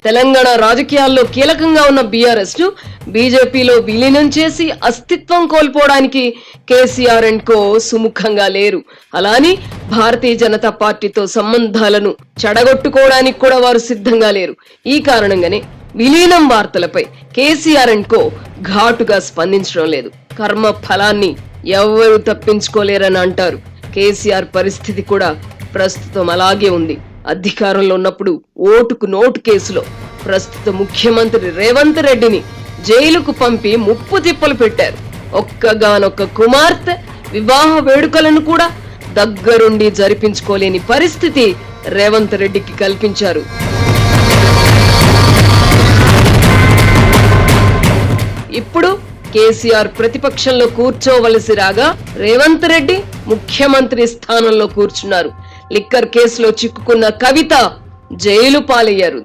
తెలంగాణ రాజకీయాల్లో కీలకంగా ఉన్న బీఆర్ఎస్ ను బీజేపీలో విలీనం చేసి అస్తిత్వం కోల్పోవడానికి కేసీఆర్ అండ్ కో సుముఖంగా లేరు. అలాని భారతీయ జనతా పార్టీతో సంబంధాలను చెడగొట్టుకోవడానికి కూడా వారు సిద్ధంగా లేరు. ఈ కారణంగానే విలీనం వార్తలపై కేసీఆర్ అండ్ కో ఘాటుగా స్పందించడం లేదు. కర్మ ఫలాన్ని ఎవ్వరూ తప్పించుకోలేరని అంటారు. కేసీఆర్ పరిస్థితి కూడా ప్రస్తుతం అలాగే ఉంది. అధికారంలో ఉన్నప్పుడు ఓటుకు నోటు కేసులో ప్రస్తుత ముఖ్యమంత్రి రేవంత్ రెడ్డిని జైలుకు పంపి ముప్పు తిప్పలు పెట్టారు. ఒక్కగానొక్క కుమార్తె వివాహ వేడుకలను కూడా దగ్గరుండి జరిపించుకోలేని పరిస్థితి రేవంత్ రెడ్డికి కల్పించారు. ఇప్పుడు కేసీఆర్ ప్రతిపక్షంలో కూర్చోవలసి రాగా రేవంత్ రెడ్డి ముఖ్యమంత్రి స్థానంలో కూర్చున్నారు. లిక్కర్ కేసులో చిక్కుకున్న కవిత జైలు పాలయ్యారు.